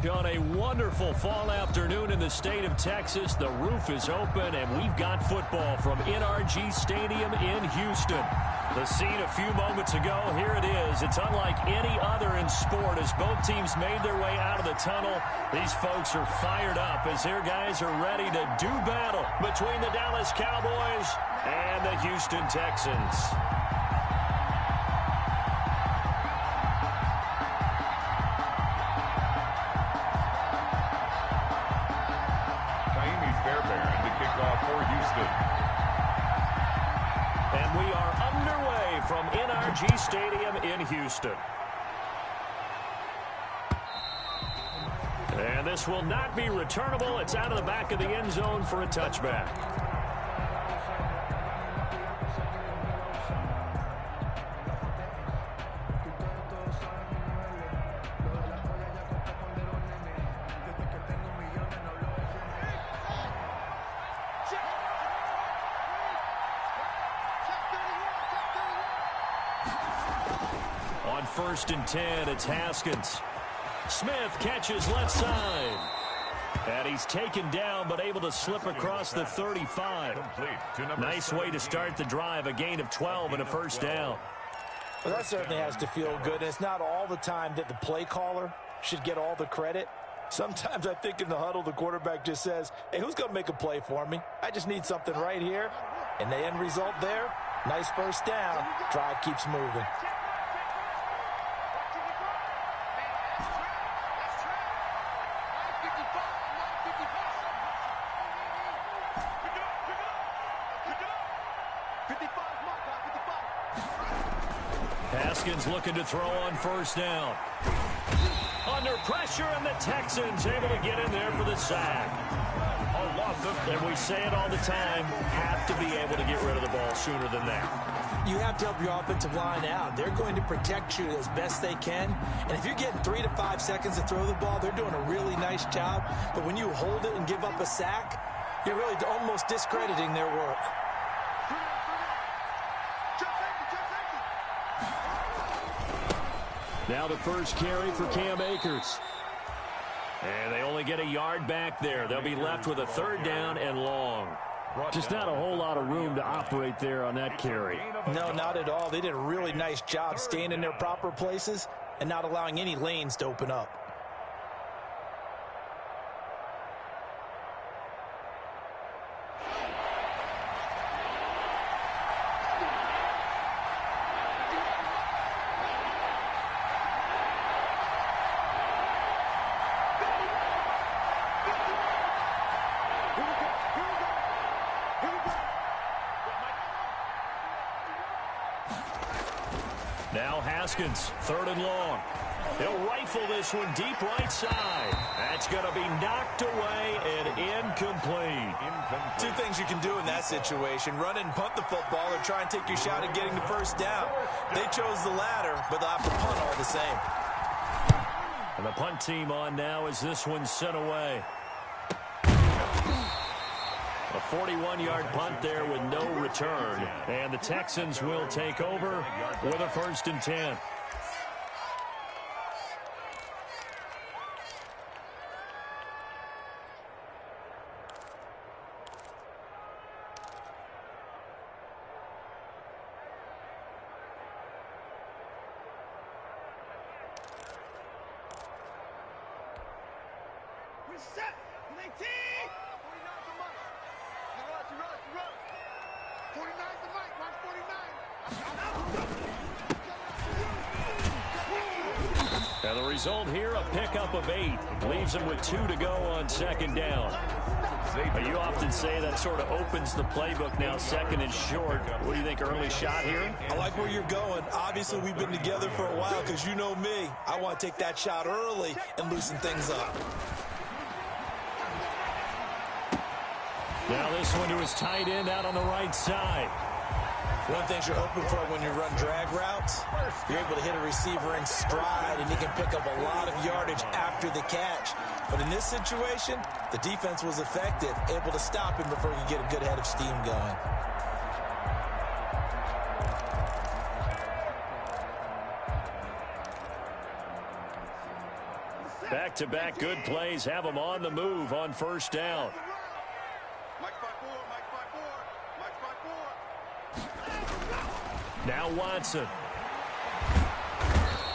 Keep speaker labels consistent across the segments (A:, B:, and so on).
A: On a wonderful fall afternoon in the state of Texas, the roof is open, and we've got football from NRG Stadium in Houston. The scene a few moments ago, here it is. It's unlike any other in sport as both teams made their way out of the tunnel. These folks are fired up as their guys are ready to do battle between the Dallas Cowboys and the Houston Texans. And we are underway from NRG Stadium in Houston. And this will not be returnable. It's out of the back of the end zone for a touchback. On 1st and 10, it's Haskins. Smith catches left side. And he's taken down but able to slip across the 35. Nice way to start the drive, a gain of 12 and a first down.
B: Well, that certainly has to feel good. And it's not all the time that the play caller should get all the credit. Sometimes I think in the huddle, the quarterback just says, hey, who's going to make a play for me? I just need something right here. And the end result there, nice first down. Drive keeps moving.
A: Haskins looking to throw on 1st down. Under pressure, and the Texans able to get in there for the sack. And we say it all the time, have to be able to get rid of the ball sooner than that.
C: You have to help your offensive line out. They're going to protect you as best they can. And if you're getting 3 to 5 seconds to throw the ball, they're doing a really nice job. But when you hold it and give up a sack, you're really almost discrediting their work.
A: Now the first carry for Cam Akers. And they only get a yard back there. They'll be left with a 3rd down and long. Just not a whole lot of room to operate there on that carry.
B: No, not at all. They did a really nice job staying in their proper places and not allowing any lanes to open up.
A: Now Haskins, 3rd and long. He'll rifle this one deep right side. That's going to be knocked away and incomplete.
B: Two things you can do in that situation: run and punt the football, or try and take your shot at getting the first down. They chose the latter, but they'll have to punt all the same.
A: And the punt team on now as this one's sent away. A 41-yard punt there with no return. And the Texans will take over with a 1st and 10.
D: Set. 19. 49 the mic. Watch 49.
A: And the result here, a pickup of 8. Leaves them with 2 to go on 2nd down. You often say that sort of opens the playbook now, 2nd and short. What do you think, early shot here?
B: I like where you're going. Obviously, we've been together for a while because you know me. I want to take that shot early and loosen things up.
A: Now this one to his tight end out on the right side.
B: One of the things you're hoping for when you run drag routes, you're able to hit a receiver in stride, and he can pick up a lot of yardage after the catch. But in this situation, the defense was effective, able to stop him before he could get a good head of steam going.
A: Back-to-back good plays have them on the move on first down. Now Watson.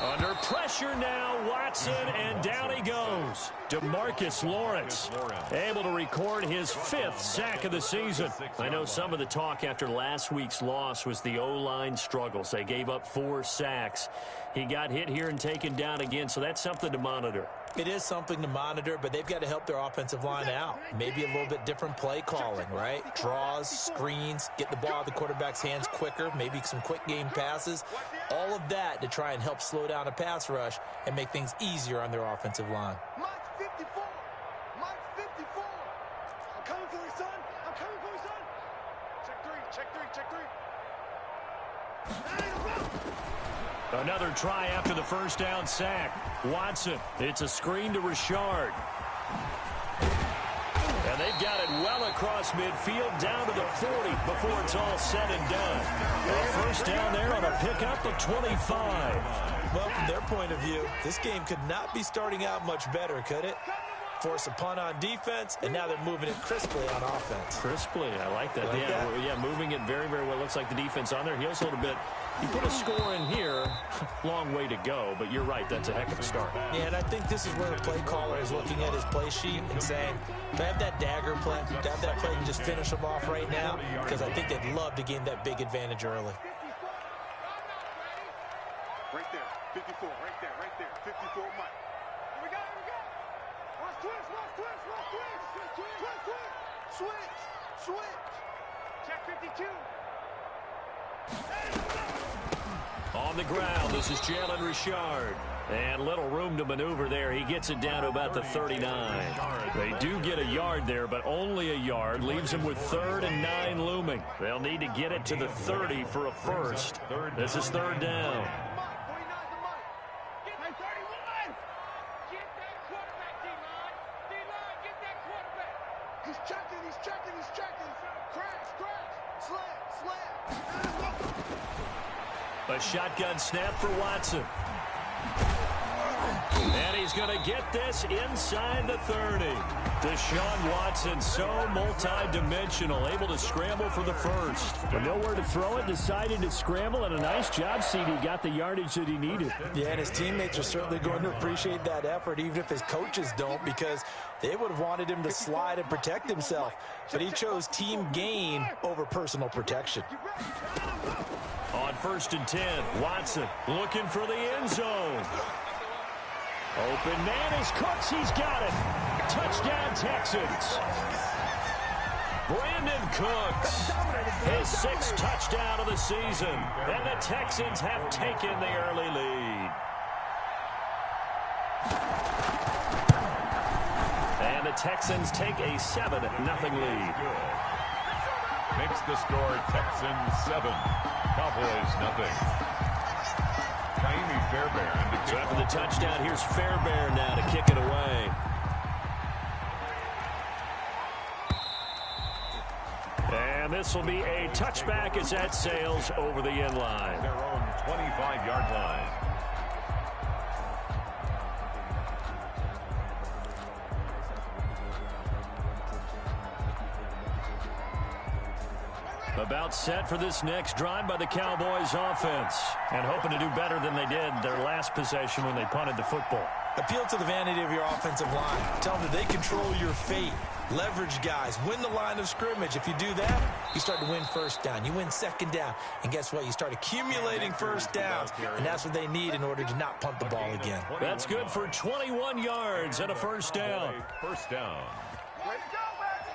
A: Under pressure now, Watson, and down he goes. DeMarcus Lawrence able to record his 5th sack of the season. I know some of the talk after last week's loss was the O-line struggles. They gave up 4 sacks. He got hit here and taken down again, so that's something to monitor.
C: It is something to monitor, but they've got to help their offensive line out. Maybe a little bit different play calling, right? Draws, screens, get the ball out of the quarterback's hands quicker, maybe some quick game passes. All of that to try and help slow down a pass rush and make things easier on their offensive line.
D: Mike 54. Mike 54. I'm coming for you, son. I'm coming for you, son. Check 3. Check 3. Check 3.
A: Another try after the first down sack. Watson, it's a screen to Richard. And they've got it well across midfield down to the 40 before it's all said and done. A first down there on a pickup of 25.
C: Well, from their point of view, this game could not be starting out much better, could it? Force a punt on defense, and now they're moving it crisply on offense.
A: Crisply, I like that.
C: Like that?
A: Yeah, moving it very, very well. Looks like the defense on their heels a little bit. You put a score in here, long way to go, but you're right, that's a heck of a start.
C: Yeah, and I think this is where the play caller is looking at his play sheet and saying, do I have that dagger play? Do I have that play and just finish them off right now? Because I think they'd love to gain that big advantage early.
D: Right there. 54. Right there. Right there. 54, Mike. Here we go. Here we go. Watch twist. Watch twist. Watch twist. Twist. Twist. Switch. Switch. Check 52.
A: On the ground, this is Jalen Richard. And little room to maneuver there. He gets it down to about the 39. They do get a yard there, but only a yard. Leaves them with 3rd and 9 looming. They'll need to get it to the 30 for a first. This is 3rd down.
D: He's checking. He's checking. He's checking. Crash. Crash. Slap. Slap.
A: A shotgun snap for Watson. And he's going to get this inside the 30. Deshaun Watson, so multi-dimensional, able to scramble for the first. But nowhere to throw it, decided to scramble, and a nice job, CD. Got the yardage that he needed.
C: Yeah, and his teammates are certainly going to appreciate that effort, even if his coaches don't, because they would have wanted him to slide and protect himself. But he chose team gain over personal protection.
A: On 1st and 10, Watson looking for the end zone. Open man is Cooks. He's got it. Touchdown, Texans. Brandon Cooks, his 6th touchdown of the season. And the Texans have taken the early lead. And the Texans take a 7-0 lead.
E: Makes the score Texans 7, Cowboys nothing. Fairbairn.
A: So after the touchdown, here's Fairbairn now to kick it away. And this will be a touchback as that sails over the end line.
E: Their own 25-yard line.
A: About set for this next drive by the Cowboys offense. And hoping to do better than they did their last possession when they punted the football.
C: Appeal to the vanity of your offensive line. Tell them that they control your fate. Leverage guys. Win the line of scrimmage. If you do that, you start to win first down. You win second down. And guess what? You start accumulating first downs. And that's what they need in order to not punt the ball again.
A: That's good for 21 yards and a first down.
E: First down.
D: Way to go, Magic.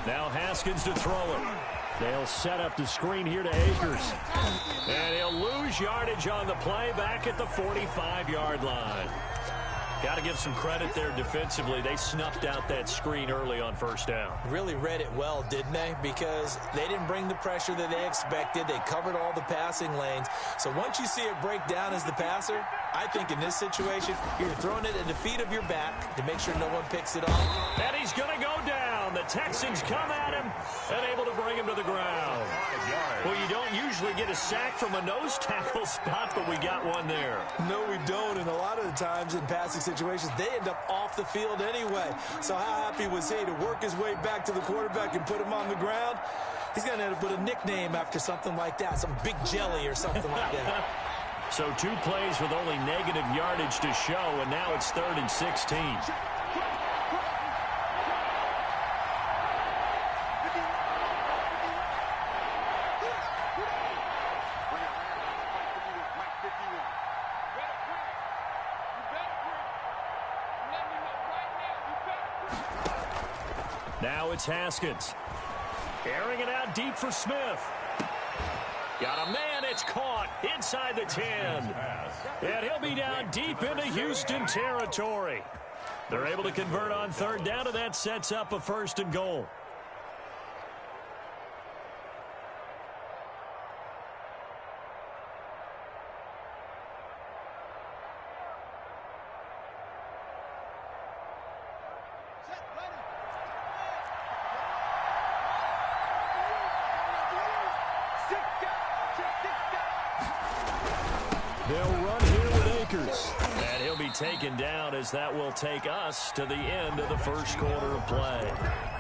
A: Now Haskins to throw it. They'll set up the screen here to Akers. And he'll lose yardage on the play back at the 45-yard line. Got to give some credit there defensively. They snuffed out that screen early on first down.
C: Really read it well, didn't they? Because they didn't bring the pressure that they expected. They covered all the passing lanes. So once you see it break down as the passer, I think in this situation, you're throwing it at the feet of your back to make sure no one picks it off.
A: And he's going to go down. down. The Texans come at him and able to bring him to the ground. Well, you don't usually get a sack from a nose tackle spot, but we got one there.
C: No, we don't, and a lot of the times in passing situations, they end up off the field anyway. So how happy was he to work his way back to the quarterback and put him on the ground? He's going to end up with a nickname after something like that, some Big Jelly or something like that.
A: So 2 plays with only negative yardage to show, and now it's 3rd and 16. Now it's Haskins. Airing it out deep for Smith. Got a man, it's caught inside the 10. And he'll be down deep into Houston territory. They're able to convert on 3rd down, and that sets up a 1st and goal. They'll run here with Akers. And he'll be taken down as that will take us to the end of the 1st quarter of play.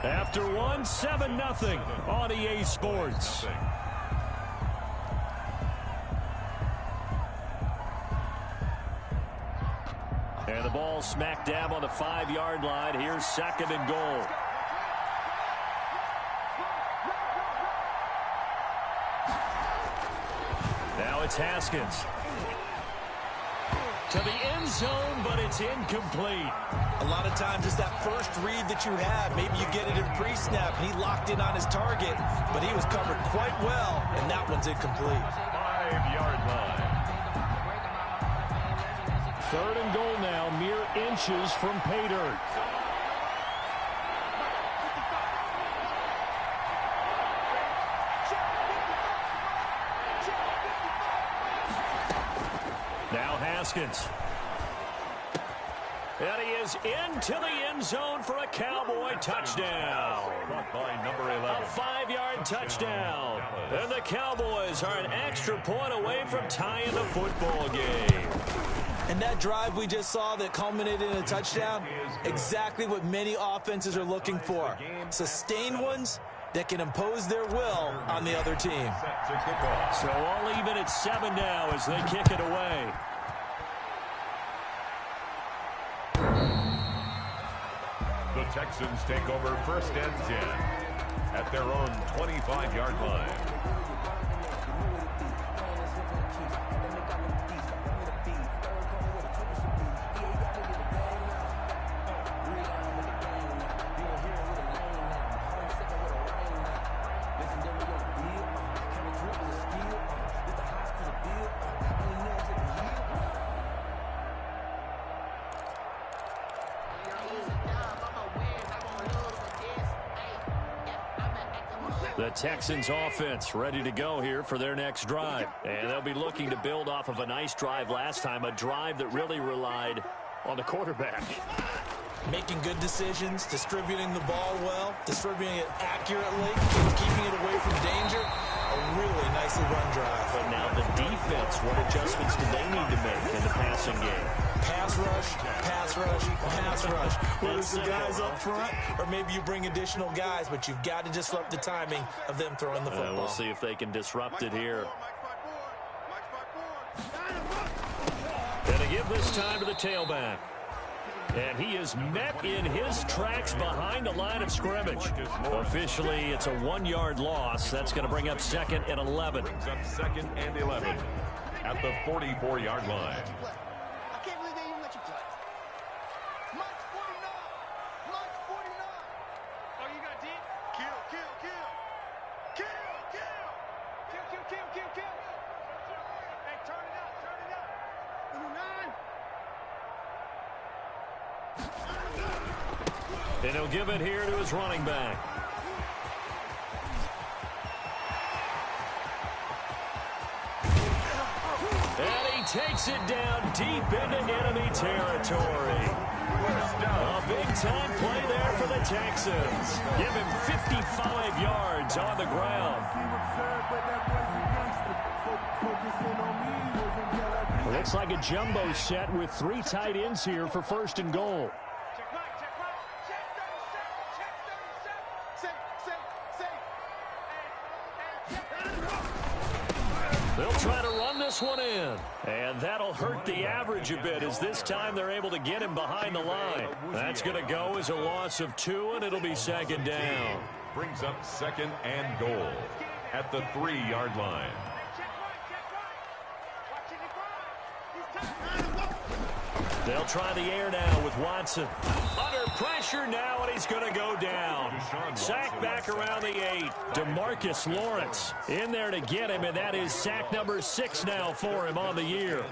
A: After 1, 7-0 on EA Sports. And the ball smack dab on the 5-yard line. Here's 2nd and goal. Now it's Haskins. To the end zone, but it's incomplete.
C: A lot of times it's that first read that you have. Maybe you get it in pre-snap, and he locked in on his target, but he was covered quite well, and that one's incomplete.
E: 5-yard line.
A: 3rd and goal now, mere inches from pay dirt. Now Haskins. And he is into the end zone for a Cowboy touchdown.
E: Caught by number 11.
A: A 5-yard touchdown. And the Cowboys are an extra point away from tying the football game.
C: And that drive we just saw that culminated in a touchdown, exactly what many offenses are looking for. Sustained ones that can impose their will on the other team.
A: So all even at 7 now as they kick it away.
E: The Texans take over 1st and 10 at their own 25-yard line.
A: The Texans offense ready to go here for their next drive. And they'll be looking to build off of a nice drive last time, a drive that really relied on the quarterback.
C: Making good decisions, distributing the ball well, distributing it accurately, keeping it away from danger. A really nicely run drive.
A: But now the defense, what adjustments do they need to make in the passing game?
C: Pass rush, pass rush, pass rush. Whether it's the guys up front or maybe you bring additional guys, but you've got to disrupt the timing of them throwing the football.
A: We'll see if they can disrupt it here. And to give this time to the tailback. And he is met in his tracks behind the line of scrimmage. Officially, it's a 1-yard loss. That's going to bring up 2nd and 11.
E: Brings up 2nd and 11 at the 44-yard line.
D: I can't believe they even let you play. March 49. March 49. Oh, you got deep? Kill, kill, kill. Kill, kill. Kill, kill, kill, kill, kill. Hey, turn it up, turn it up. Number 9.
A: And he'll give it here to his running back. And he takes it down deep into enemy territory. A big-time play there for the Texans. Give him 55 yards on the ground. Looks like a jumbo set with 3 tight ends here for 1st and goal. They'll try to run this one in, and that'll hurt the average a bit as this time they're able to get him behind the line. That's going to go as a loss of 2, and it'll be 2nd down.
E: Brings up 2nd and goal at the 3-yard line.
A: They'll try the air now with Watson. Under pressure now, and he's going to go down. Sack back around the 8. DeMarcus Lawrence in there to get him, and that is sack number 6 now for him on the year.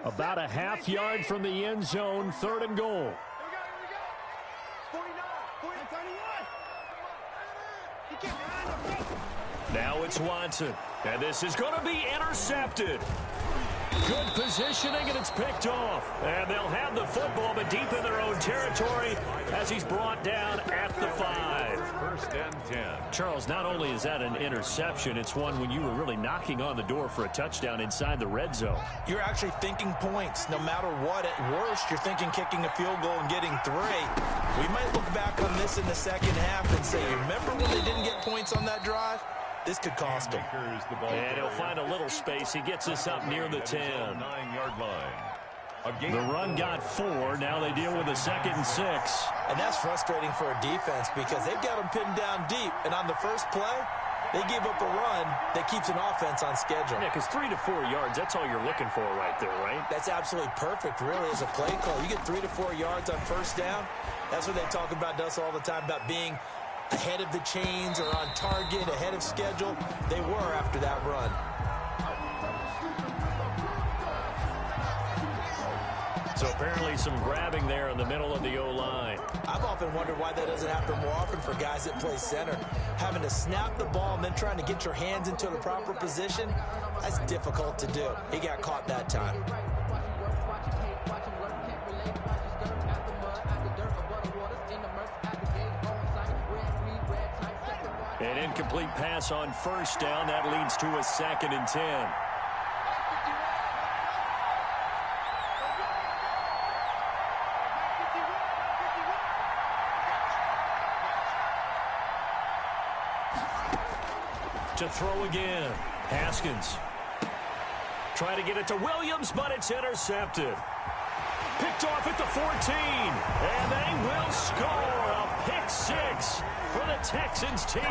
A: About a half yard from the end zone, 3rd and goal. Now it's Watson, and this is going to be intercepted. Good positioning, and it's picked off. And they'll have the football, but deep in their own territory as he's brought down at the 5.
E: 1st and 10.
A: Charles, not only is that an interception, it's one when you were really knocking on the door for a touchdown inside the red zone.
C: You're actually thinking points. No matter what, at worst, you're thinking kicking a field goal and getting 3. We might look back on this in the second half and say, remember when they didn't get points on that drive? This could cost him.
A: And he'll find a little space. He gets us up near the 10.
E: 9-yard line.
A: The run got 4. Now they deal with a 2nd and 6.
C: And that's frustrating for a defense because they've got them pinned down deep. And on the first play, they give up a run that keeps an offense on schedule.
A: Yeah, because 3 to 4 yards, that's all you're looking for right there, right?
C: That's absolutely perfect, really, as a play call. You get 3 to 4 yards on 1st down. That's what they talk about to us all the time, about being ahead of the chains or on target, ahead of schedule. They were after that run.
A: So apparently some grabbing there in the middle of the O-line.
C: I've often wondered why that doesn't happen more often for guys that play center. Having to snap the ball and then trying to get your hands into the proper position, that's difficult to do. He got caught that time.
A: An incomplete pass on 1st down. That leads to a 2nd and 10. To throw again. Haskins. Trying to get it to Williams, but it's intercepted. Picked off at the 14. And they will score a pick 6 for the Texans TD.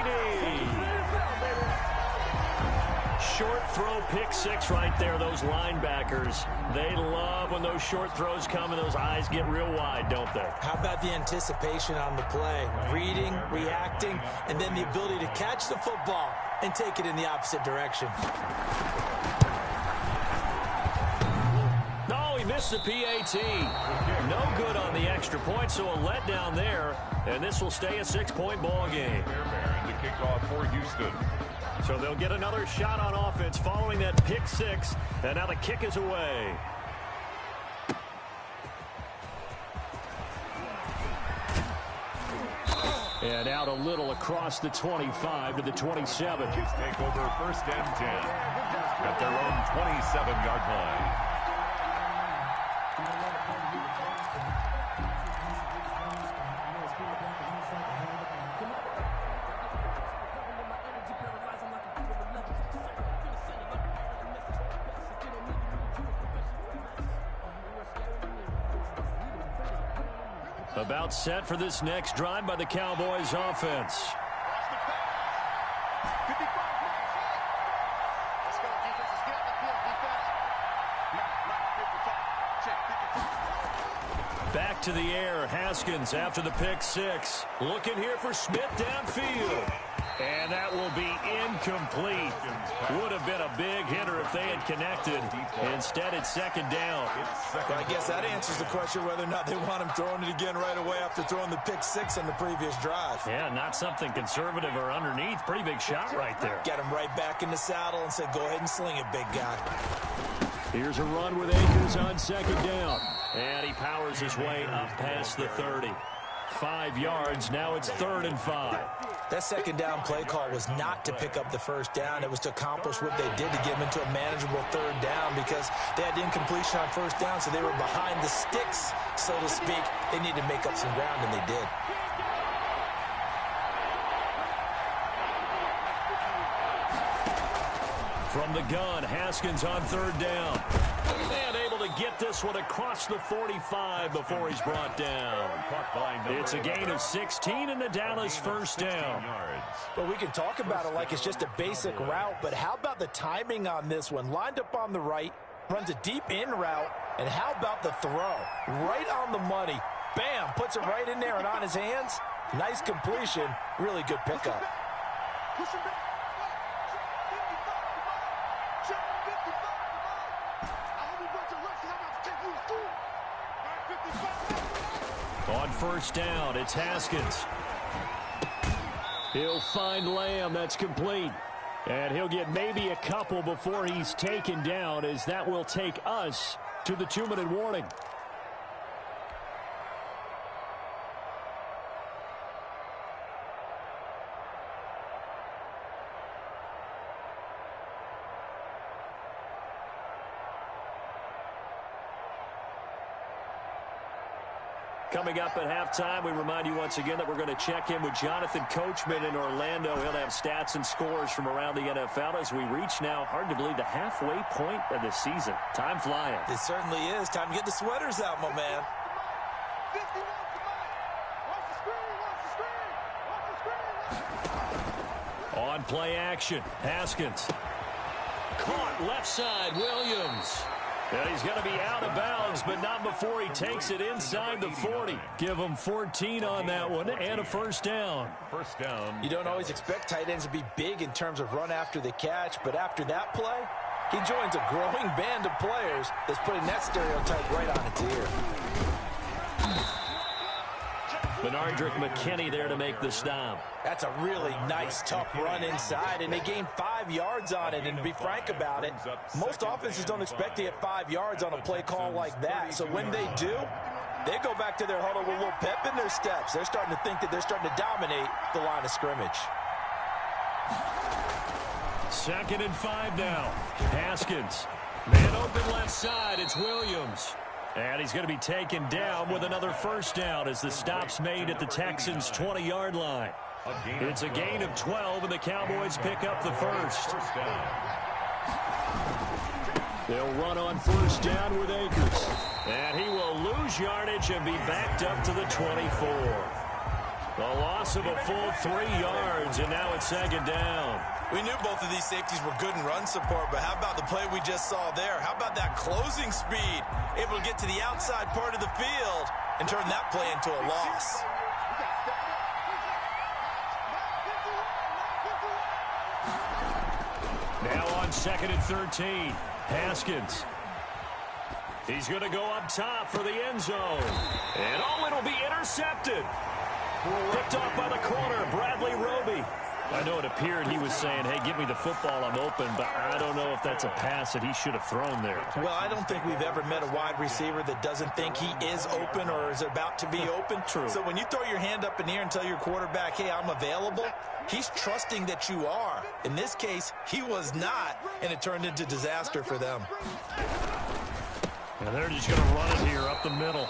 A: Short throw, pick 6 right there. Those linebackers, they love when those short throws come and those eyes get real wide, don't they?
C: How about the anticipation on the play? Reading, reacting, and then the ability to catch the football and take it in the opposite direction.
A: No, he missed the PAT. No good on the extra point, so a letdown there, and this will stay a 6-point ball game.
E: To kick off for Houston.
A: So they'll get another shot on offense following that pick 6, and now the kick is away. And out a little across the 25 to the 27.
E: Take over 1st and 10 at their own 27-yard line.
A: About set for this next drive by the Cowboys offense. Back to the air, Haskins after the pick 6. Looking here for Smith downfield. And that will be incomplete. Would have been a big hitter if they had connected. Instead, it's second down.
C: But I guess that answers the question whether or not they want him throwing it again right away after throwing the pick six on the previous drive.
A: Yeah, not something conservative or underneath. Pretty big shot right there.
C: Get him right back in the saddle and say, go ahead and sling it, big guy.
A: Here's a run with Akers on second down. And he powers his way up past the 30. 5 yards. Now it's 3rd and 5.
C: That second down play call was not to pick up the first down. It was to accomplish what they did to get them into a manageable 3rd down because they had incompletion on first down, so they were behind the sticks, so to speak. They needed to make up some ground, and they did.
A: From the gun, Haskins on 3rd down. And able to get this one across the 45 before he's brought down. It's a gain of 16 and the Dallas first down.
B: Well, we can talk about it like it's just a basic route, but how about the timing on this one? Lined up on the right, runs a deep in route, and how about the throw? Right on the money. Bam, puts it right in there and on his hands. Nice completion. Really good pickup.
D: Push him back.
A: On first down, it's Haskins. He'll find Lamb. That's complete. And he'll get maybe a couple before he's taken down, as that will take us to the 2-minute warning. Coming up at halftime, we remind you once again that we're going to check in with Jonathan Coachman in Orlando. He'll have stats and scores from around the NFL as we reach now, hard to believe, the halfway point of the season. Time flying.
C: It certainly is. Time to get the sweaters out, my man.
A: On play action, Haskins. Caught left side, Williams. And he's going to be out of bounds, but not before he takes it inside the 40. Give him 14 on that one and a first down.
E: First down.
B: You don't always expect tight ends to be big in terms of run after the catch, but after that play, he joins a growing band of players that's putting that stereotype right on its ear.
A: Benardrick McKinney there to make the stop.
B: That's a really nice, tough run inside, and they gained 5 yards on it. And to be frank about it, most offenses don't expect to get 5 yards on a play call like that. So when they do, they go back to their huddle with a little pep in their steps. They're starting to think that they're starting to dominate the line of scrimmage.
A: 2nd and 5 now. Haskins. Man open left side. It's Williams. And he's going to be taken down with another first down as the stop's made at the Texans' 20-yard line. It's a gain of 12, and the Cowboys pick up the first. They'll run on first down with Akers. And he will lose yardage and be backed up to the 24. The loss of a full 3 yards, and now it's 2nd down.
C: We knew both of these safeties were good in run support, but how about the play we just saw there? How about that closing speed? Able to get to the outside part of the field and turn that play into a loss.
A: Now on 2nd and 13, Haskins. He's going to go up top for the end zone. And it'll be intercepted. Picked off by the corner, Bradley Roby. I know it appeared he was saying, hey, give me the football, I'm open, but I don't know if that's a pass that he should have thrown there.
B: Well, I don't think we've ever met a wide receiver that doesn't think he is open or is about to be open.
A: True.
B: So when you throw your hand up in the air and tell your quarterback, hey, I'm available, he's trusting that you are. In this case, he was not, and it turned into disaster for them.
A: And they're just going to run it here up the middle.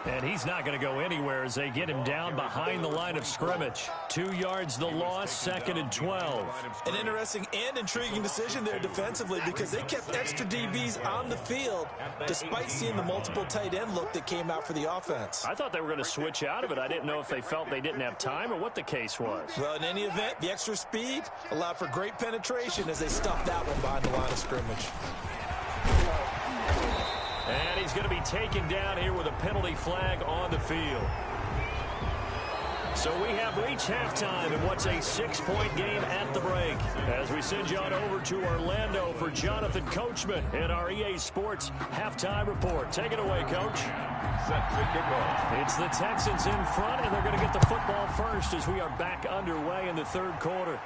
A: And he's not going to go anywhere as they get him down behind the line of scrimmage. 2 yards the loss, 2nd and 12.
C: An interesting and intriguing decision there defensively because they kept extra DBs on the field despite seeing the multiple tight end look that came out for the offense.
A: I thought they were going to switch out of it. I didn't know if they felt they didn't have time or what the case was.
C: Well, in any event, the extra speed allowed for great penetration as they stuffed that one behind the line of scrimmage.
A: And he's going to be taken down here with a penalty flag on the field. So we have reached halftime in what's a 6-point game at the break. As we send you on over to Orlando for Jonathan Coachman in our EA Sports Halftime Report. Take it away, Coach.
E: Set to kick off.
A: It's the Texans in front, and they're going to get the football first as we are back underway in the third quarter.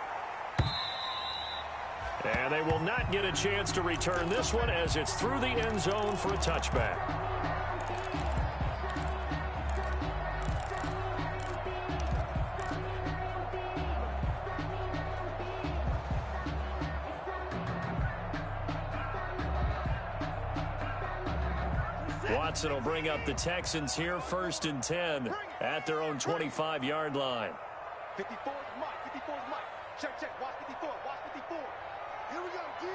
A: And they will not get a chance to return this one as it's through the end zone for a touchback. Watson will bring up the Texans here, 1st and 10 at their own 25-yard line.
D: 54 is Mike. 54 is Mike. Check, check. Watch 54. Watch 54. Here we go, D.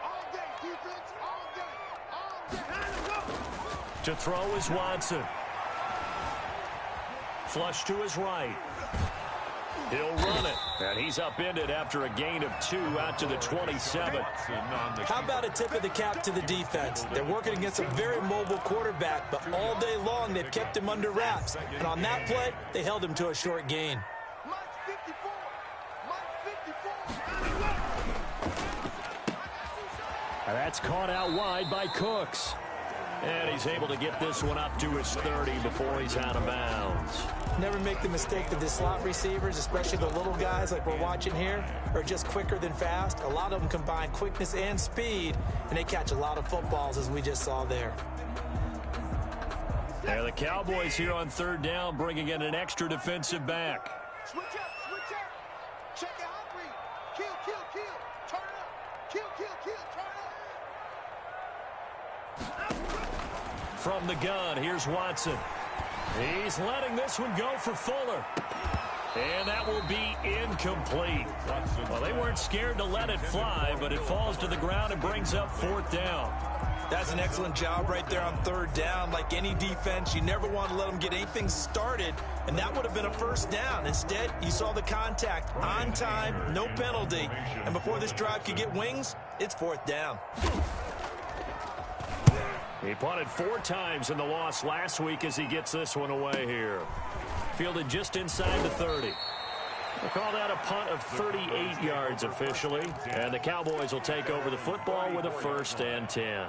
D: All day. Defense. All day. All day. Let's go.
A: To throw is Watson. Flush to his right. He'll run it. And he's upended after a gain of 2 out to the 27.
C: How about a tip of the cap to the defense? They're working against a very mobile quarterback, but all day long they've kept him under wraps. And on that play, they held him to a short gain.
D: Mike 54. Mike 54.
A: And that's caught out wide by Cooks. And he's able to get this one up to his 30 before he's out of bounds.
C: Never make the mistake that the slot receivers, especially the little guys like we're watching here, are just quicker than fast. A lot of them combine quickness and speed, and they catch a lot of footballs, as we just saw there.
A: And the Cowboys here on 3rd down, bringing in an extra defensive back.
D: Switch up. Switch up. Check it out, read. Kill, kill, kill. Turn up. Kill, kill, kill. Turn up.
A: From the gun, here's Watson. He's letting this one go for Fuller. And that will be incomplete. Well, they weren't scared to let it fly, but it falls to the ground and brings up 4th down.
C: That's an excellent job right there on 3rd down. Like any defense, you never want to let them get anything started, and that would have been a 1st down. Instead, you saw the contact on time, no penalty, and before this drive could get wings, it's 4th down.
A: He punted 4 times in the loss last week as he gets this one away here. Fielded just inside the 30. They call that a punt of 38 yards officially. And the Cowboys will take over the football with a 1st and 10.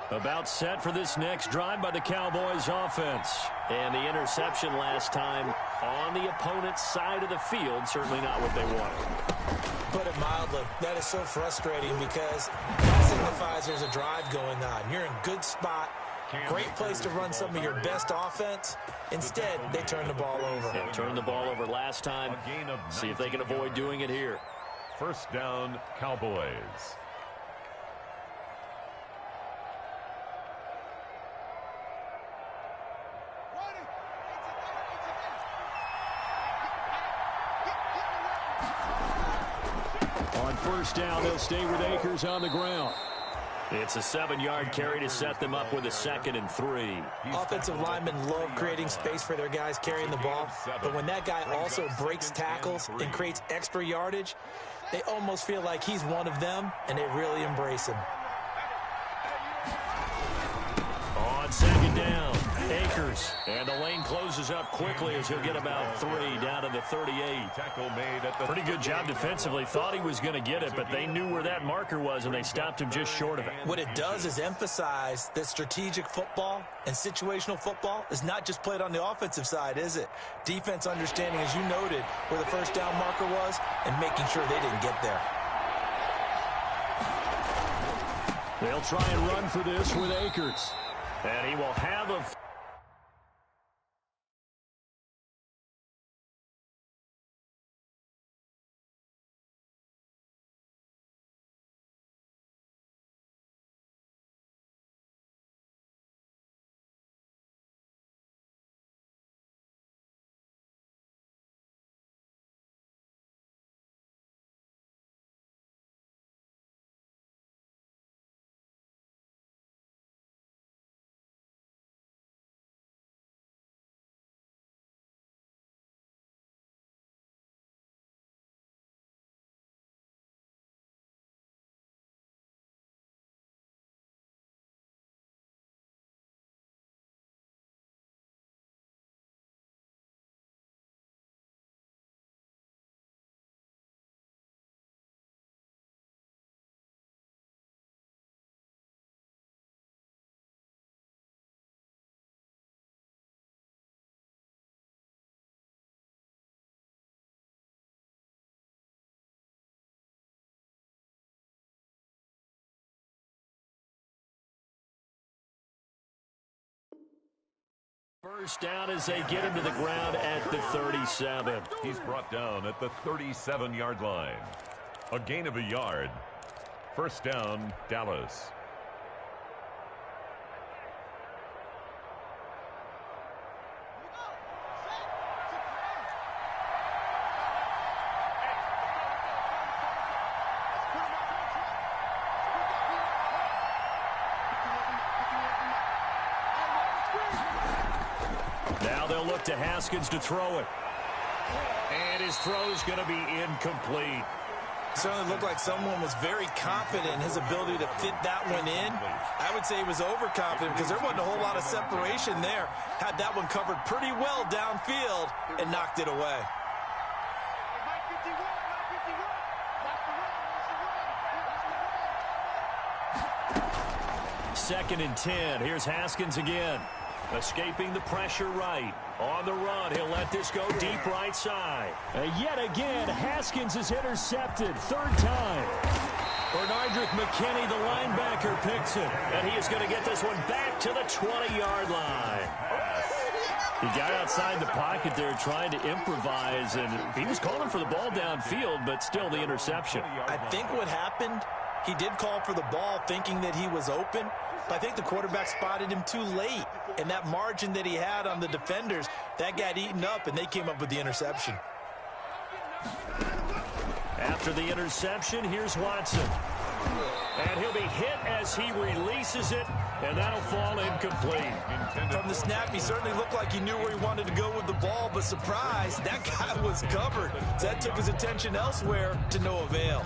A: About set for this next drive by the Cowboys offense. And the interception last time on the opponent's side of the field, certainly not what they wanted.
C: Put it mildly, that is so frustrating because that signifies there's a drive going on. You're in good spot, great place to run some of your best offense. Instead, they turn the ball over.
A: They turned the ball over last time. See if they can avoid doing it here.
E: 1st down, Cowboys.
A: On 1st down, they'll stay with Akers on the ground. It's a 7-yard carry to set them up with a 2nd and 3.
C: Offensive linemen love creating space for their guys carrying the ball, but when that guy also breaks tackles and creates extra yardage, they almost feel like he's one of them, and they really embrace him.
A: On 2nd down, Akers. And the lane closes up quickly as he'll get about 3 down to the 38.
E: Tackle made at the
A: Pretty good job defensively. Thought he was going to get it, but they knew where that marker was, and they stopped him just short of it.
C: What it does is emphasize that strategic football and situational football is not just played on the offensive side, is it? Defense understanding, as you noted, where the 1st down marker was and making sure they didn't get there.
A: They'll try and run for this with Akers. And he will have a First down as they get him to the ground at the 37.
E: He's brought down at the 37-yard line. A gain of a yard. First down, Dallas.
A: Now they'll look to Haskins to throw it. And his throw's going to be incomplete.
C: Certainly looked like someone was very confident in his ability to fit that one in. I would say he was overconfident because there wasn't a whole lot of separation there. Had that one covered pretty well downfield and knocked it away.
A: Second and 10. Here's Haskins again. Escaping the pressure right. On the run, he'll let this go deep right side. Yet again, Haskins is intercepted. Third time. Bernardrick McKinney, the linebacker, picks it. And he is going to get this one back to the 20-yard line. He got outside the pocket there trying to improvise, and he was calling for the ball downfield, but still the interception.
C: I think what happened, he did call for the ball thinking that he was open, but I think the quarterback spotted him too late. And that margin that he had on the defenders, that got eaten up, and they came up with the interception.
A: After the interception, here's Watson. And he'll be hit as he releases it, and that'll fall incomplete.
C: From the snap, he certainly looked like he knew where he wanted to go with the ball, but surprise, that guy was covered. So that took his attention elsewhere to no avail.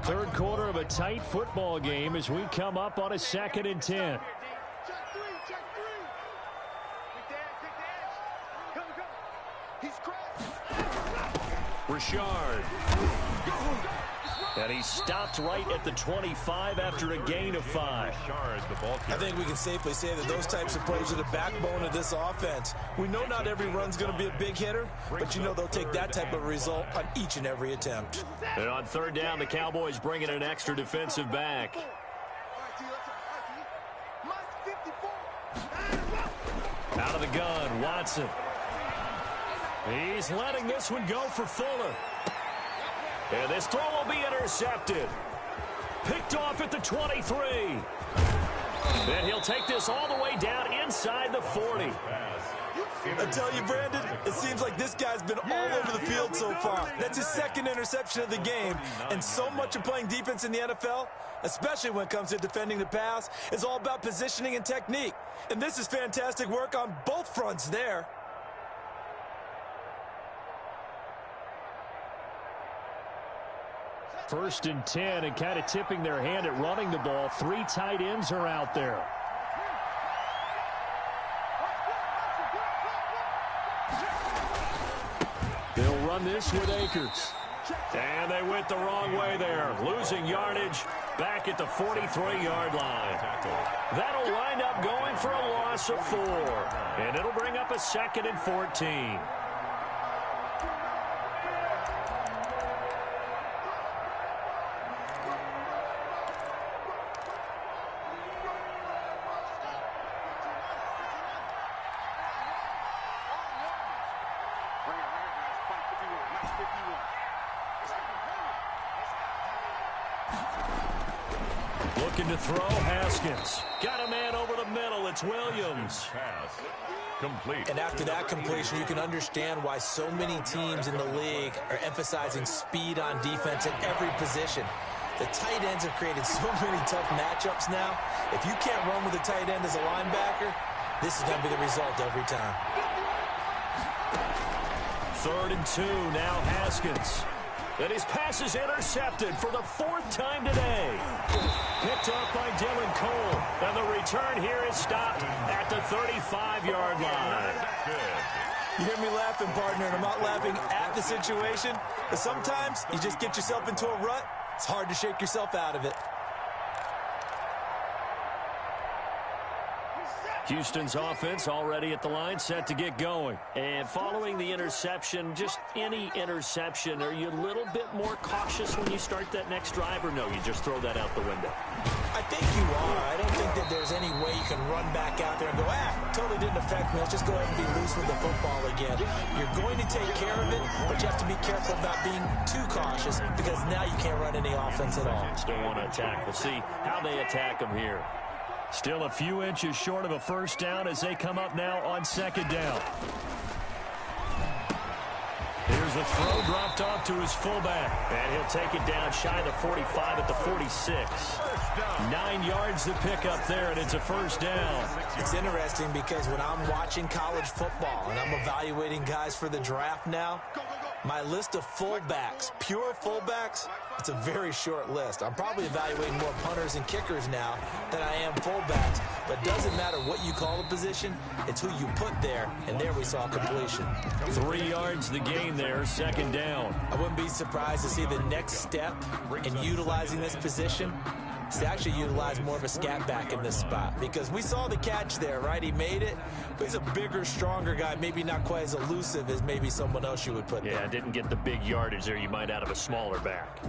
A: Third quarter of a tight football game as we come up on a 2nd and 10. Richard. And he stopped right at the 25 after a gain of 5.
C: I think we can safely say that those types of plays are the backbone of this offense. We know not every run's going to be a big hitter, but you know they'll take that type of result on each and every attempt.
A: And on third down, the Cowboys bring in an extra defensive back. Out of the gun, Watson. He's letting this one go for Fuller. And this throw will be intercepted. Picked off at the 23. And he'll take this all the way down inside the 40.
C: I tell you, Brandon, it seems like this guy's been all over the field so far. That's his second interception of the game. And so much of playing defense in the NFL, especially when it comes to defending the pass, is all about positioning and technique. And this is fantastic work on both fronts there.
A: First and 10, and kind of tipping their hand at running the ball. 3 tight ends are out there. They'll run this with Akers. And they went the wrong way there, losing yardage back at the 43-yard line. That'll wind up going for a loss of 4. And it'll bring up a 2nd and 14. Looking to throw, Haskins. Got a man over the middle. It's Williams.
E: Pass complete.
C: And after that completion, you can understand why so many teams in the league are emphasizing speed on defense at every position. The tight ends have created so many tough matchups now. If you can't run with a tight end as a linebacker, this is going to be the result every time.
A: 3rd and 2, now Haskins. And his pass is intercepted for the 4th time today. Picked up by Dylan Cole. And the return here is stopped at the 35-yard line.
C: You hear me laughing, partner, and I'm not laughing at the situation. But sometimes you just get yourself into a rut. It's hard to shake yourself out of it.
A: Houston's offense already at the line, set to get going. And following the interception, just any interception, are you a little bit more cautious when you start that next drive, or no, you just throw that out the window?
C: I think you are. I don't think that there's any way you can run back out there and go, totally didn't affect me. Let's just go ahead and be loose with the football again. You're going to take care of it, but you have to be careful about being too cautious because now you can't run any offense at all.
A: Still want to attack. We'll see how they attack them here. Still a few inches short of a first down as they come up now on second down. Here's the throw dropped off to his fullback. And he'll take it down shy of the 45 at the 46. 9 yards to pick up there, and it's a first down.
C: It's interesting because when I'm watching college football and I'm evaluating guys for the draft now, my list of fullbacks, pure fullbacks, it's a very short list. I'm probably evaluating more punters and kickers now than I am fullbacks. But it doesn't matter what you call the position, it's who you put there, and there we saw completion.
A: 3 yards the gain there, second down.
C: I wouldn't be surprised to see the next step in utilizing this position is to actually utilize more of a scat back in this spot. Because we saw the catch there, right? He made it, but he's a bigger, stronger guy, maybe not quite as elusive as maybe someone else you would put there.
A: Yeah, didn't get the big yardage there you might out of a smaller back.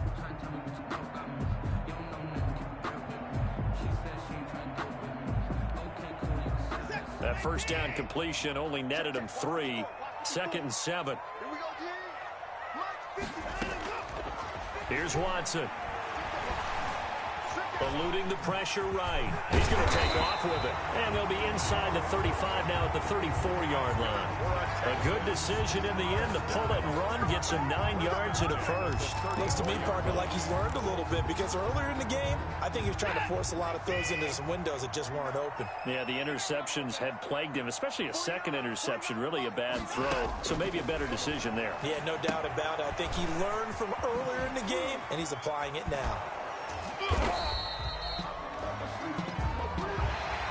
A: That first down completion only netted him 3. 2nd and 7. Here's Watson. Eluding the pressure right. He's going to take off with it. And they'll be inside the 35 now at the 34-yard line. A good decision in the end to pull it and run. Gets him 9 yards and a first.
C: Looks to me, partner, like he's learned a little bit because earlier in the game, I think he was trying to force a lot of throws into some windows that just weren't open.
A: Yeah, the interceptions had plagued him, especially a second interception. Really a bad throw. So maybe a better decision there.
C: Yeah, no doubt about it. I think he learned from earlier in the game, and he's applying it now.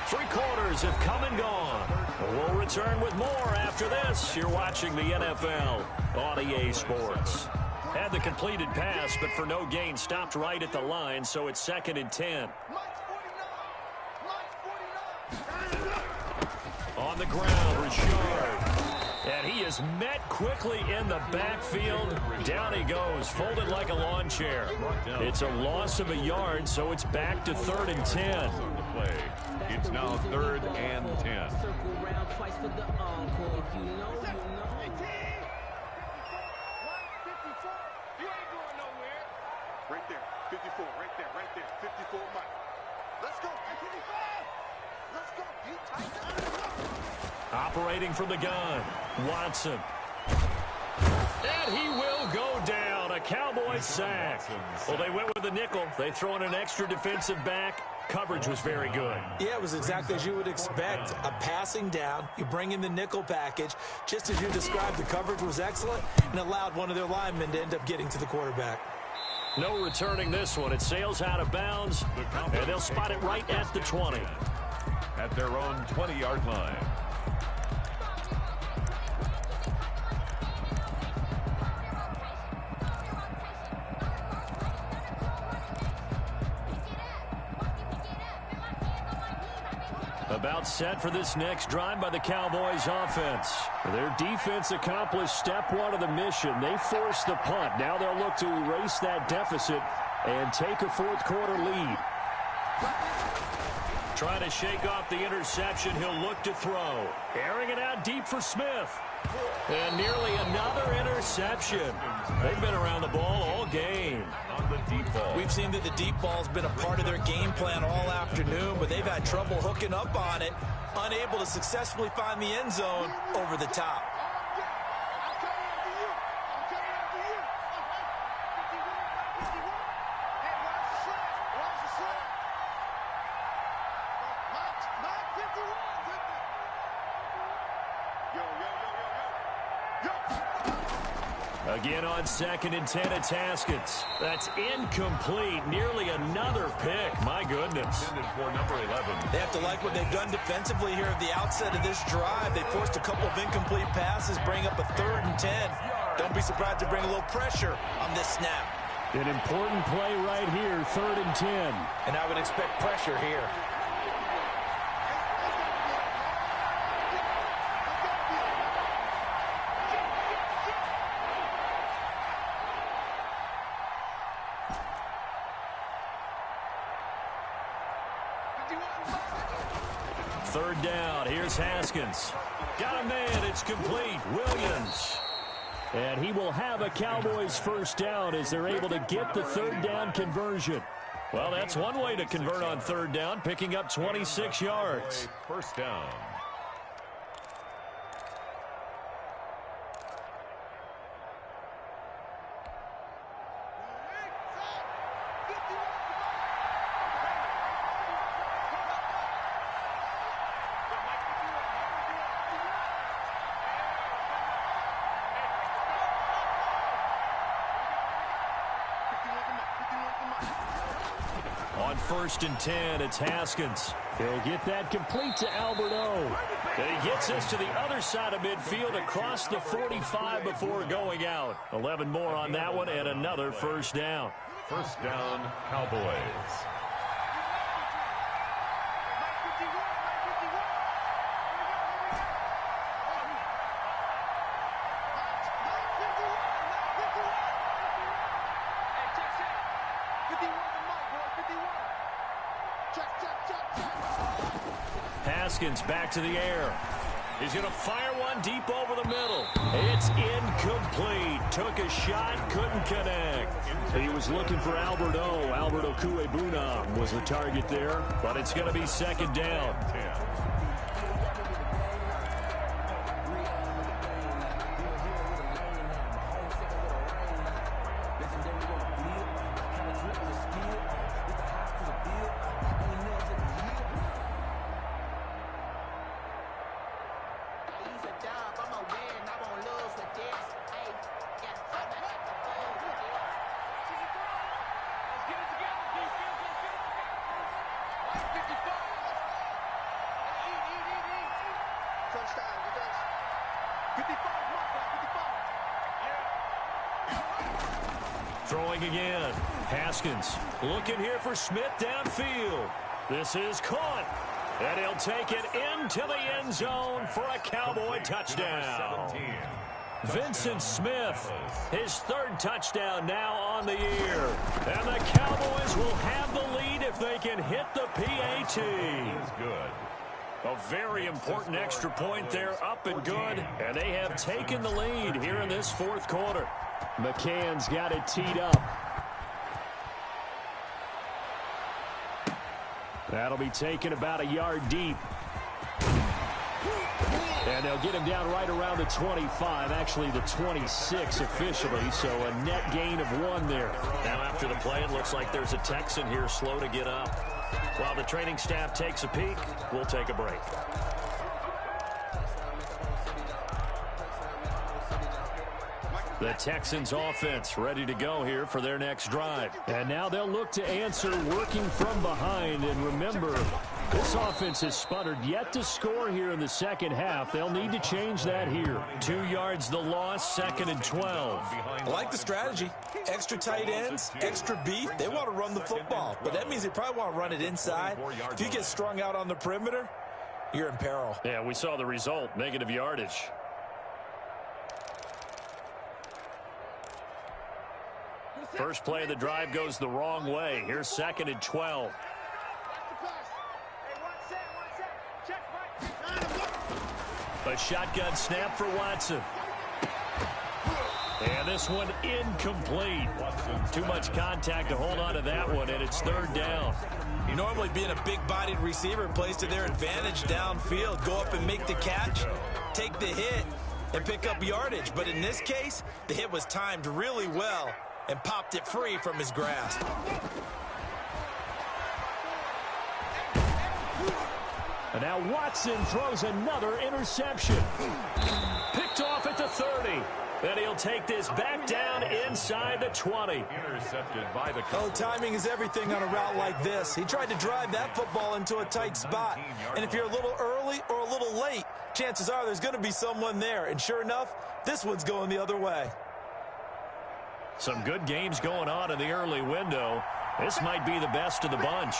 A: 3 quarters have come and gone. We'll return with more after this. You're watching the NFL on EA Sports. Had the completed pass, but for no gain, stopped right at the line, so it's 2nd and 10. On the ground, Richard. And he is met quickly in the backfield. Down he goes, folded like a lawn chair. It's a loss of a yard, so it's back to 3rd and 10.
E: It's now 3rd and 10.
D: Right there, 54, right there, 54 Mike. Let's go, 55. Let's go,
A: Operating from the gun, Watson. And he will go down. A Cowboy sack. Well, they went with the nickel. They throw in an extra defensive back. Coverage was very good.
C: Yeah, it was exactly as you would expect. A passing down, you bring in the nickel package. Just as you described, the coverage was excellent and allowed one of their linemen to end up getting to the quarterback.
A: No returning this one. It sails out of bounds, and they'll spot it right at the 20.
E: At their own 20-yard line.
A: About set for this next drive by the Cowboys offense. Their defense accomplished step 1 of the mission. They forced the punt. Now they'll look to erase that deficit and take a 4th quarter lead. Trying to shake off the interception. He'll look to throw. Airing it out deep for Smith. And nearly another interception. They've been around the ball all game.
E: On the deep ball.
C: We've seen that the deep ball's been a part of their game plan all afternoon, but they've had trouble hooking up on it, unable to successfully find the end zone over the top.
A: Again on 2nd and 10, it's Haskins. That's incomplete. Nearly another pick. My goodness.
E: Intended for number 11.
C: They have to like what they've done defensively here at the outset of this drive. They forced a couple of incomplete passes, bring up a 3rd and 10. Don't be surprised to bring a little pressure on this snap.
A: An important play right here, 3rd and 10.
C: And I would expect pressure here.
A: third down. Here's Haskins. Got a man. It's complete. Williams. And he will have a Cowboys first down as they're able to get the third down conversion. Well, that's one way to convert on third down, picking up 26 yards.
E: First down.
A: On 1st and 10, it's Haskins. He'll get that complete to Alberto. And he gets us to the other side of midfield across the 45 before going out. 11 more on that one and another first down.
E: First down, Cowboys.
A: Haskins back to the air. He's going to fire one deep over the middle. It's incomplete. Took a shot, couldn't connect. He was looking for Alberto. Alberto Cuebuna was the target there, but it's going to be second down. Throwing again. Haskins looking here for Smith downfield. This is caught. And he'll take it into the end zone for a Cowboy touchdown. Vincent Smith, his third touchdown now on the year. And the Cowboys will have the lead if they can hit the PAT.
E: Good.
A: A very important extra point there, up and good. And they have taken the lead here in this fourth quarter. McCann's got it teed up. That'll be taken about a yard deep. And they'll get him down right around the 25, actually the 26 officially, so a net gain of 1 there. Now after the play, it looks like there's a Texan here slow to get up. While the training staff takes a peek, we'll take a break. The Texans offense ready to go here for their next drive. And now they'll look to answer working from behind. And remember, this offense has sputtered yet to score here in the second half. They'll need to change that here. 2 yards the loss, 2nd and 12.
C: I like the strategy. Extra tight ends, extra beef. They want to run the football. But that means they probably want to run it inside. If you get strung out on the perimeter, you're in peril.
A: Yeah, we saw the result, negative yardage. First play of the drive goes the wrong way. Here's 2nd and 12. A shotgun snap for Watson. And this one incomplete. Too much contact to hold on to that one, and it's 3rd down.
C: Normally being a big-bodied receiver plays to their advantage downfield. Go up and make the catch, take the hit, and pick up yardage. But in this case, the hit was timed really well and popped it free from his grasp.
A: And now Watson throws another interception. Picked off at the 30. Then he'll take this back down inside the 20.
E: Intercepted by the
C: Oh, timing is everything on a route like this. He tried to drive that football into a tight spot. And if you're a little early or a little late, chances are there's going to be someone there. And sure enough, this one's going the other way.
A: Some good games going on in the early window. This might be the best of the bunch.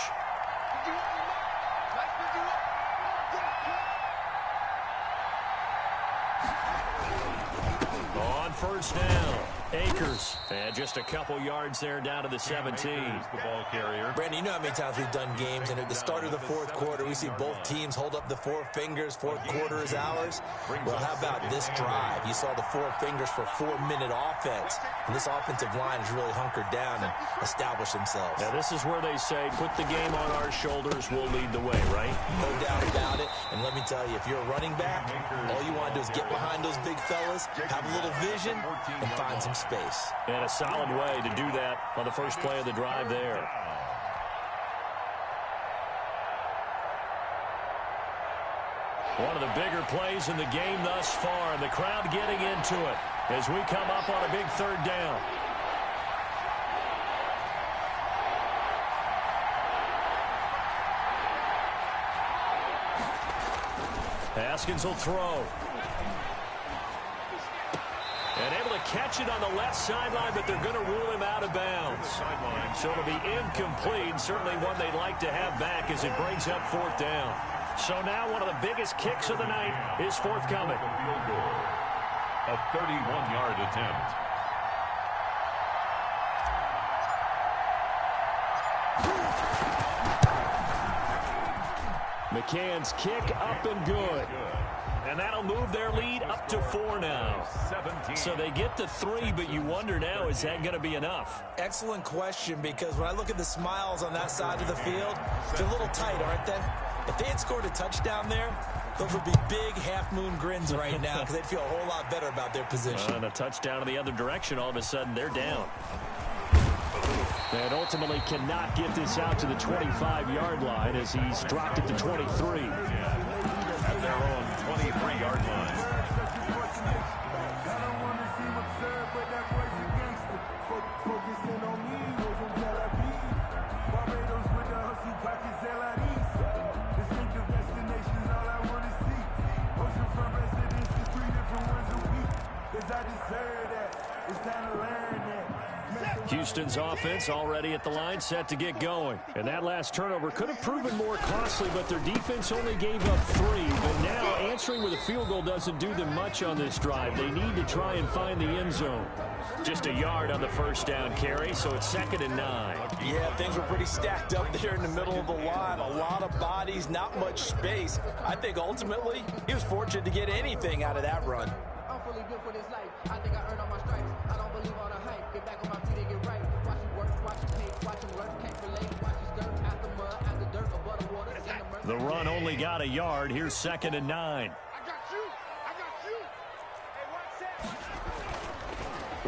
A: On 1st down, Akers. And just a couple yards there down to the 17.
E: The ball carrier.
C: Brandon, you know how many times we've done games, and at the start of the fourth quarter, we see both teams hold up the four fingers, fourth quarter is ours. Well, how about this drive? You saw the four fingers for 4-minute offense, and this offensive line has really hunkered down and established themselves.
A: Now, this is where they say, put the game on our shoulders, we'll lead the way, right?
C: No doubt about it, and let me tell you, if you're a running back, all you want to do is get behind those big fellas, have a little vision, and find some space.
A: And a solid way to do that on the first play of the drive there. One of the bigger plays in the game thus far, and the crowd getting into it as we come up on a big third down. Haskins will throw. And able to catch it on the left sideline, but they're going to rule him out of bounds. So it'll be incomplete, certainly one they'd like to have back as it brings up fourth down. So now one of the biggest kicks of the night is forthcoming.
E: A 31-yard attempt.
A: McCann's kick up and good. And that'll move their lead up to 4 now.
E: 17.
A: So they get to 3, but you wonder now, is that going to be enough?
C: Excellent question, because when I look at the smiles on that side of the field, they're a little tight, aren't they? If they had scored a touchdown there, those would be big half-moon grins right now because they'd feel a whole lot better about their position.
A: And a touchdown in the other direction, all of a sudden they're down. And ultimately cannot get this out to the 25-yard line as he's dropped it to 23.
E: At their own 23-yard line.
A: Houston's offense already at the line, set to get going. And that last turnover could have proven more costly, but their defense only gave up 3. But now answering with a field goal doesn't do them much on this drive. They need to try and find the end zone. Just a yard on the first down carry, so it's 2nd and 9.
B: Yeah, things were pretty stacked up there in the middle of the line. A lot of bodies, not much space. I think ultimately he was fortunate to get anything out of that run.
F: I'm fully built for this life. I think I earned all my stripes. I don't believe all the hype. Get back on my feet and get right. Watch him work, watch him paint, watch him learn. Can't relate, watch him skirt. After mud, after dirt, above the water.
A: The run only got a yard. Here's 2nd and 9.
D: I got you. I got you. Hey, watch that.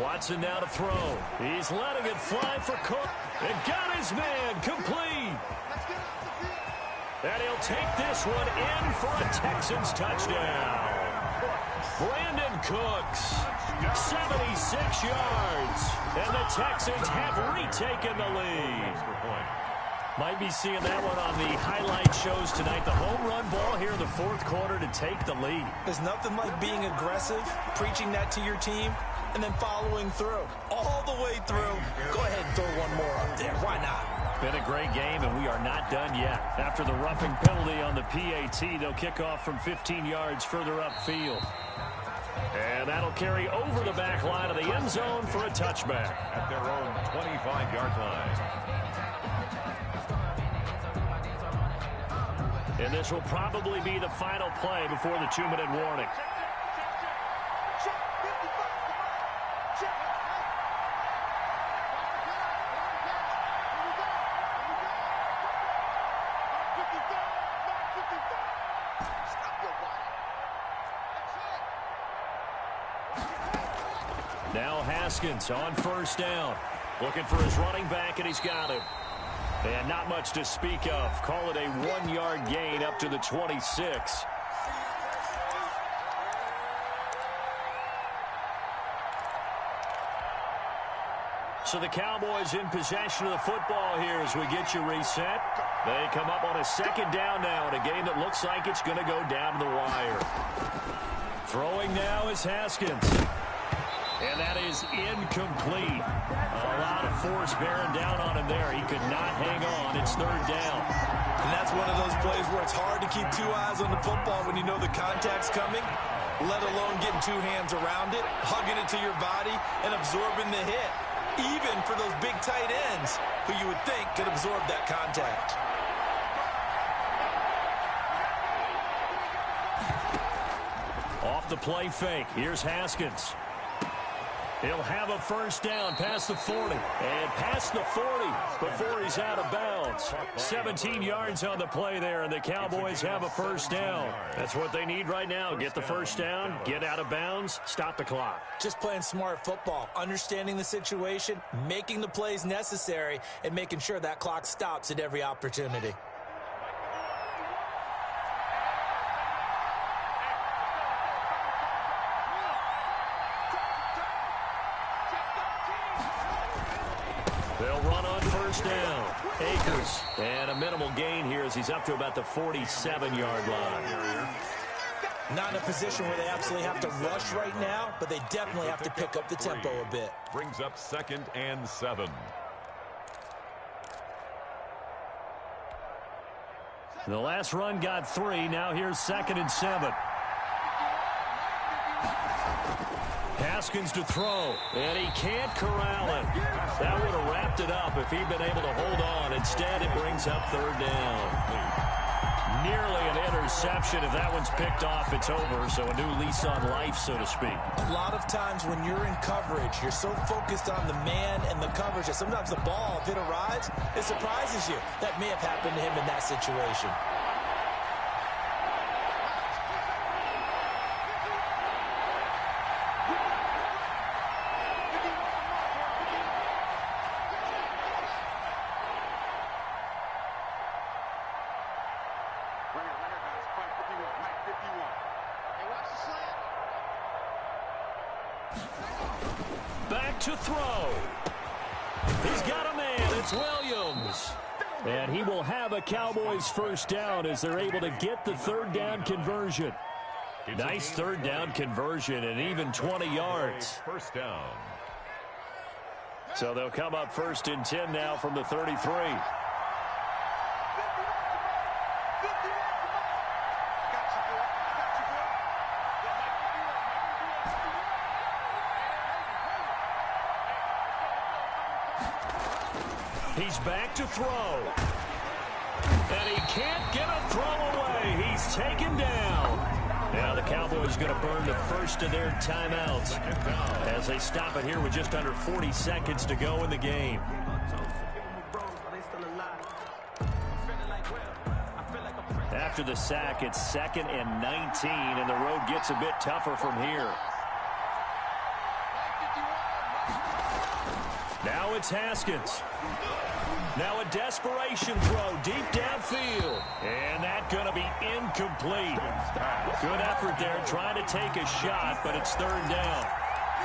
A: Watson now to throw. He's letting it fly for Cook. And got his man complete.
D: Let's get off the field.
A: And he'll take this one in for a Texans touchdown. Brandon Cooks, 76 yards. And the Texans have retaken the lead. Might be seeing that one on the highlight shows tonight. The home run ball here in the fourth quarter to take the lead.
C: There's nothing like being aggressive, preaching that to your team, and then following through. All the way through. Go ahead and throw one more up there. Why not?
A: Been a great game, and we are not done yet. After the roughing penalty on the PAT, they'll kick off from 15 yards further upfield. And that'll carry over the back line of the end zone for a touchback.
E: At their own 25-yard line.
A: And this will probably be the final play before the 2-minute warning.
D: Check 55. Check.
A: Now Haskins on first down. Looking for his running back, and he's got him. And not much to speak of. Call it a 1-yard gain up to the 26. So the Cowboys in possession of the football here as we get you reset. They come up on a 2nd down now in a game that looks like it's going to go down to the wire. Throwing now is Haskins. And that is incomplete. A lot of force bearing down on him there. He could not hang on. It's 3rd down.
C: And that's one of those plays where it's hard to keep 2 eyes on the football when you know the contact's coming.
B: let alone getting two hands around it, hugging it to your body, and absorbing the hit. Even for those big tight ends who you would think could absorb that contact.
A: Off the play fake. Here's Haskins. He'll have a first down past the 40. And past the 40 before he's out of bounds. 17 yards on the play there, and the Cowboys have a first down. That's what they need right now. Get the first down, get out of bounds, stop the clock.
C: Just playing smart football, understanding the situation, making the plays necessary, and making sure that clock stops at every opportunity.
A: They'll run on first down. Akers, and a minimal gain here as he's up to about the 47-yard line.
C: Not in a position where they absolutely have to rush right now, but they definitely have to pick up the tempo a bit.
E: Brings up 2nd and 7.
A: The last run got 3. Now here's 2nd and 7. Haskins to throw, and he can't corral it. That would have wrapped it up if he'd been able to hold on. Instead, it brings up 3rd down. Nearly an interception. If that one's picked off, it's over. So a new lease on life, so to speak.
C: A lot of times when you're in coverage, you're so focused on the man and the coverage that sometimes the ball, if it arrives, it surprises you. That may have happened to him in that situation.
A: Back to throw. He's got a man. It's Williams. And he will have a Cowboys first down as they're able to get the 3rd down conversion. Nice 3rd down conversion and even 20 yards.
E: First down.
A: So they'll come up 1st and 10 now from the 33. He's back to throw. And he can't get a throw away. He's taken down. Now the Cowboys going to burn the first of their timeouts as they stop it here with just under 40 seconds to go in the game. After the sack, it's 2nd and 19, and the road gets a bit tougher from here. Now it's Haskins. Now a desperation throw deep downfield. And that's going to be incomplete. Good effort there trying to take a shot, but it's 3rd down.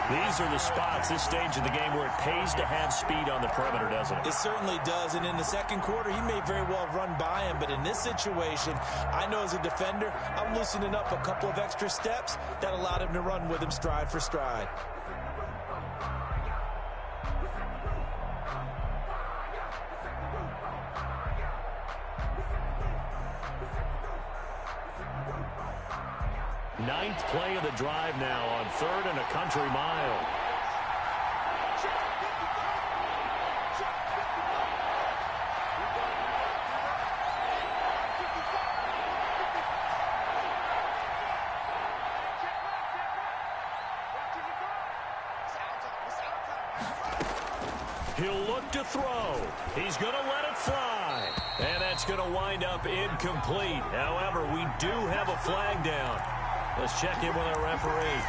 A: These are the spots, this stage of the game, where it pays to have speed on the perimeter, doesn't it?
C: It certainly does, and in the second quarter, he may very well run by him, but in this situation, I know as a defender, I'm loosening up a couple of extra steps that allowed him to run with him stride for stride.
A: Ninth play of the drive now on 3rd and a country mile. He'll look to throw. He's going to let it fly. And that's going to wind up incomplete. However, we do have a flag down. Let's check in with our referee.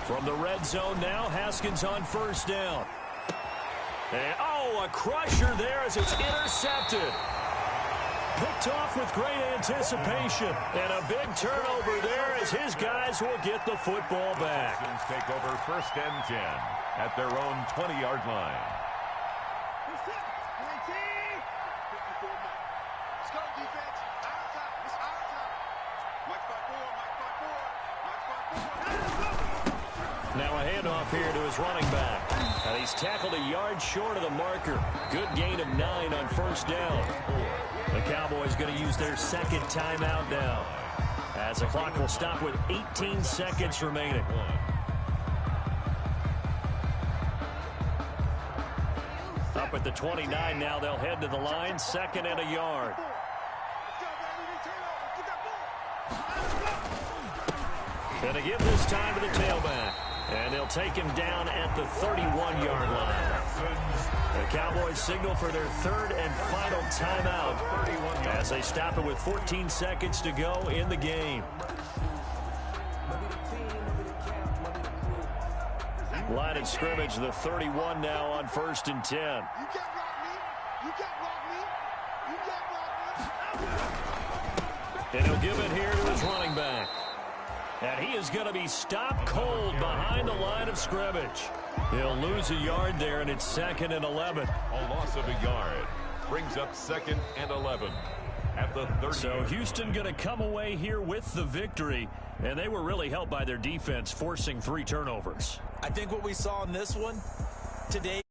A: From the red zone now, Haskins on first down. And, oh, a crusher there as it's intercepted. Picked off with great anticipation. And a big turnover there as his guys will get the football back.
E: Texans take over 1st and 10 at their own 20-yard line.
A: Now a handoff here to his running back. And he's tackled a yard short of the marker. Good gain of 9 on 1st down. The Cowboys going to use their 2nd timeout now, as the clock will stop with 18 seconds remaining. Up at the 29 now, they'll head to the line, 2nd and a yard. And to give this time to the tailback. And they'll take him down at the 31-yard line. The Cowboys signal for their 3rd and final timeout as they stop it with 14 seconds to go in the game. Line of scrimmage, the 31 now on 1st and 10.
D: You can't block me. You can't block me. You can't block me.
A: And he'll give it here to his running back. And he is going to be stopped cold behind the line of scrimmage. He'll lose a yard there, and it's 2nd and 11.
E: A loss of a yard brings up 2nd and 11 at the 30.
A: So Houston going to come away here with the victory, and they were really helped by their defense, forcing 3 turnovers.
C: I think what we saw in this one today